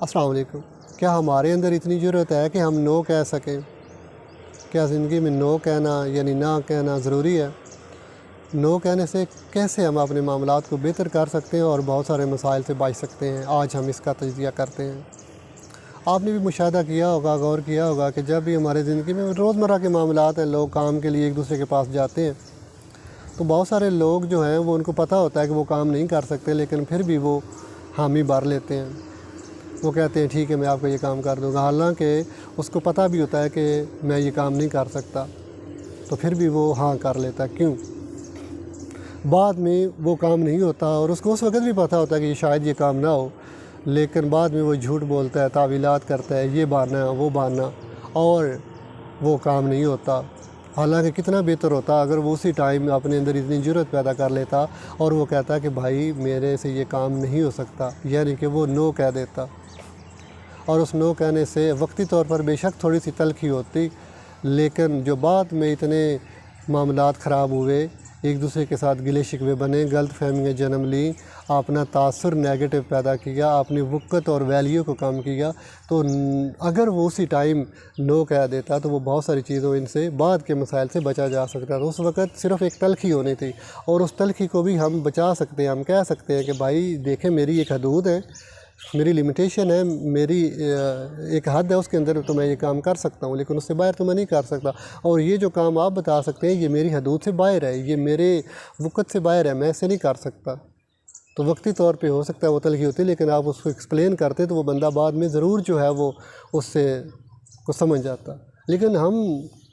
السلام علیکم۔ کیا ہمارے اندر اتنی ضرورت ہے کہ ہم نو کہہ سکیں؟ کیا زندگی میں نو کہنا یعنی نہ کہنا ضروری ہے؟ نو کہنے سے کیسے ہم اپنے معاملات کو بہتر کر سکتے ہیں اور بہت سارے مسائل سے بچ سکتے ہیں، آج ہم اس کا تجزیہ کرتے ہیں۔ آپ نے بھی مشاہدہ کیا ہوگا، غور کیا ہوگا کہ جب بھی ہمارے زندگی میں روزمرہ کے معاملات ہیں، لوگ کام کے لیے ایک دوسرے کے پاس جاتے ہیں تو بہت سارے لوگ جو ہیں وہ ان کو پتہ ہوتا ہے کہ وہ کام نہیں کر سکتے، لیکن پھر بھی وہ حامی بھر لیتے ہیں۔ وہ کہتے ہیں ٹھیک ہے میں آپ کو یہ کام کر دوں گا، حالانکہ اس کو پتہ بھی ہوتا ہے کہ میں یہ کام نہیں کر سکتا، تو پھر بھی وہ ہاں کر لیتا ہے۔ کیوں؟ بعد میں وہ کام نہیں ہوتا اور اس کو اس وقت بھی پتہ ہوتا ہے کہ شاید یہ کام نہ ہو، لیکن بعد میں وہ جھوٹ بولتا ہے، تعویلات کرتا ہے، یہ بہانا وہ بہانا، اور وہ کام نہیں ہوتا۔ حالانکہ کتنا بہتر ہوتا اگر وہ اسی ٹائم اپنے اندر اتنی جرأت پیدا کر لیتا اور وہ کہتا کہ بھائی میرے سے یہ کام نہیں ہو سکتا، یعنی کہ وہ نو کہہ دیتا۔ اور اس نو کہنے سے وقتی طور پر بے شک تھوڑی سی تلخی ہوتی، لیکن جو بعد میں اتنے معاملات خراب ہوئے، ایک دوسرے کے ساتھ گلے شکوے بنے، غلط فہمیاں جنم لیں، اپنا تاثر نیگیٹو پیدا کیا، اپنی وقت اور ویلیو کو کم کیا، تو اگر وہ اسی ٹائم نو کہہ دیتا تو وہ بہت ساری چیزوں ان سے بعد کے مسائل سے بچا جا سکتا تھا۔ اس وقت صرف ایک تلخی ہونی تھی اور اس تلخی کو بھی ہم بچا سکتے ہیں۔ ہم کہہ سکتے ہیں کہ بھائی دیکھیں میری ایک حدود ہے، میری لمیٹیشن ہے، میری ایک حد ہے، اس کے اندر تو میں یہ کام کر سکتا ہوں، لیکن اس سے باہر تو میں نہیں کر سکتا، اور یہ جو کام آپ بتا سکتے ہیں یہ میری حدود سے باہر ہے، یہ میرے وقت سے باہر ہے، میں اسے نہیں کر سکتا۔ تو وقتی طور پہ ہو سکتا ہے وہ تلخی ہوتی، لیکن آپ اس کو ایکسپلین کرتے تو وہ بندہ بعد میں ضرور جو ہے وہ اس سے کو سمجھ جاتا۔ لیکن ہم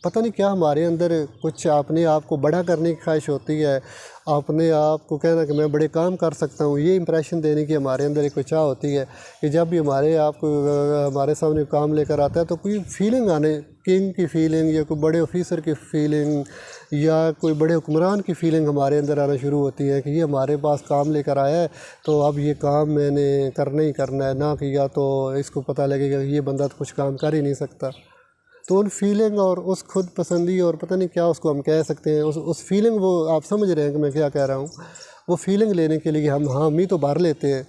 پتہ نہیں کیا ہمارے اندر کچھ اپنے آپ کو بڑا کرنے کی خواہش ہوتی ہے، اپنے آپ کو کہنا کہ میں بڑے کام کر سکتا ہوں، یہ امپریشن دینے کی ہمارے اندر ایک چاہ ہوتی ہے کہ جب بھی ہمارے آپ کو ہمارے سامنے کام لے کر آتا ہے تو کوئی فیلنگ آنے، کنگ کی فیلنگ یا کوئی بڑے آفیسر کی فیلنگ یا کوئی بڑے حکمران کی فیلنگ ہمارے اندر آنا شروع ہوتی ہے کہ یہ ہمارے پاس کام لے کر آیا ہے تو اب یہ کام میں نے کرنا ہی کرنا ہے، نہ کیا تو اس کو پتہ لگے گا کہ یہ بندہ تو کچھ کام کر ہی نہیں سکتا۔ تو ان فیلنگ اور اس خود پسندی اور پتہ نہیں کیا اس کو ہم کہہ سکتے ہیں، اس فیلنگ، وہ آپ سمجھ رہے ہیں کہ میں کیا کہہ رہا ہوں، وہ فیلنگ لینے کے لیے ہم حامی تو بھر لیتے ہیں،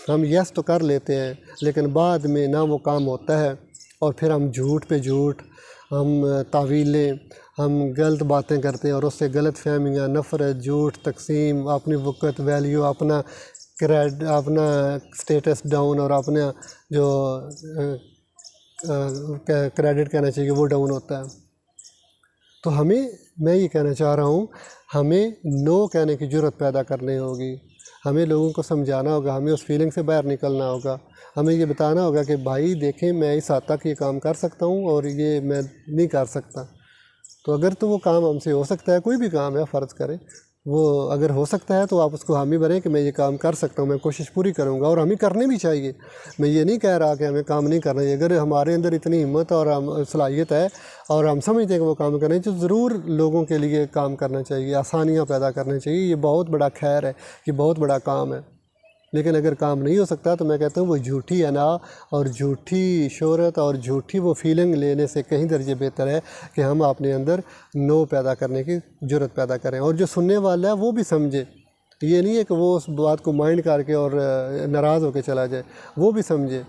ہم یس تو کر لیتے ہیں، لیکن بعد میں نہ وہ کام ہوتا ہے اور پھر ہم جھوٹ پہ جھوٹ، ہم تعویلیں، ہم غلط باتیں کرتے ہیں اور اس سے غلط فہمیاں، نفرت، جھوٹ، تقسیم، اپنی وقت، ویلیو، اپنا سٹیٹس ڈاؤن اور اپنا جو کریڈٹ کہنا چاہیے وہ ڈاؤن ہوتا ہے۔ تو میں یہ کہنا چاہ رہا ہوں، ہمیں نو کہنے کی جرأت پیدا کرنی ہوگی، ہمیں لوگوں کو سمجھانا ہوگا، ہمیں اس فیلنگ سے باہر نکلنا ہوگا، ہمیں یہ بتانا ہوگا کہ بھائی دیکھیں میں اس حد تک یہ کام کر سکتا ہوں اور یہ میں نہیں کر سکتا۔ تو اگر تو وہ کام ہم سے ہو سکتا ہے، کوئی بھی کام ہے فرض کریں، وہ اگر ہو سکتا ہے تو آپ اس کو حامی بنیں کہ میں یہ کام کر سکتا ہوں، میں کوشش پوری کروں گا، اور ہمیں کرنے بھی چاہیے۔ میں یہ نہیں کہہ رہا کہ ہمیں کام نہیں کرنا چاہیے، اگر ہمارے اندر اتنی ہمت اور صلاحیت ہے اور ہم سمجھتے ہیں کہ وہ کام کرنا چاہیے تو ضرور لوگوں کے لیے کام کرنا چاہیے، آسانیاں پیدا کرنا چاہیے، یہ بہت بڑا خیر ہے، یہ بہت بڑا کام ہے۔ لیکن اگر کام نہیں ہو سکتا تو میں کہتا ہوں وہ جھوٹی انا اور جھوٹی شہرت اور جھوٹی وہ فیلنگ لینے سے کہیں درجے بہتر ہے کہ ہم اپنے اندر نو پیدا کرنے کی جرأت پیدا کریں، اور جو سننے والا ہے وہ بھی سمجھے۔ یہ نہیں ہے کہ وہ اس بات کو مائنڈ کر کے اور ناراض ہو کے چلا جائے، وہ بھی سمجھے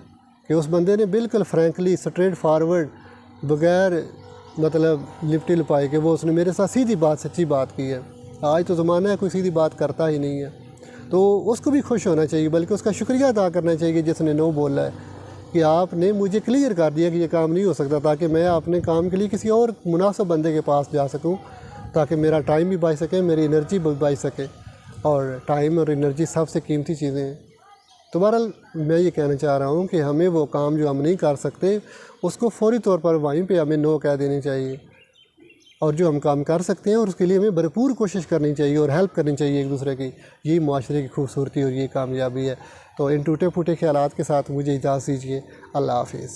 کہ اس بندے نے بالکل فرینکلی، اسٹریٹ فارورڈ، بغیر مطلب لپٹی لپائی کہ وہ اس نے میرے ساتھ سیدھی بات، سچی بات کی ہے۔ آج تو زمانہ ہے کوئی سیدھی بات کرتا ہی نہیں ہے، تو اس کو بھی خوش ہونا چاہیے، بلکہ اس کا شکریہ ادا کرنا چاہیے جس نے نو بولا ہے کہ آپ نے مجھے کلیئر کر دیا کہ یہ کام نہیں ہو سکتا، تاکہ میں اپنے کام کے لیے کسی اور مناسب بندے کے پاس جا سکوں، تاکہ میرا ٹائم بھی بچ سکے، میری انرجی بھی بچ سکے، اور ٹائم اور انرجی سب سے قیمتی چیزیں ہیں۔ تو بہرحال میں یہ کہنا چاہ رہا ہوں کہ ہمیں وہ کام جو ہم نہیں کر سکتے اس کو فوری طور پر وہیں پہ ہمیں نو کہہ دینی چاہیے، اور جو ہم کام کر سکتے ہیں اور اس کے لیے ہمیں بھرپور کوشش کرنی چاہیے اور ہیلپ کرنی چاہیے ایک دوسرے کی۔ یہی معاشرے کی خوبصورتی اور یہ کامیابی ہے۔ تو ان ٹوٹے پھوٹے خیالات کے ساتھ مجھے اجازت دیجیے، اللہ حافظ۔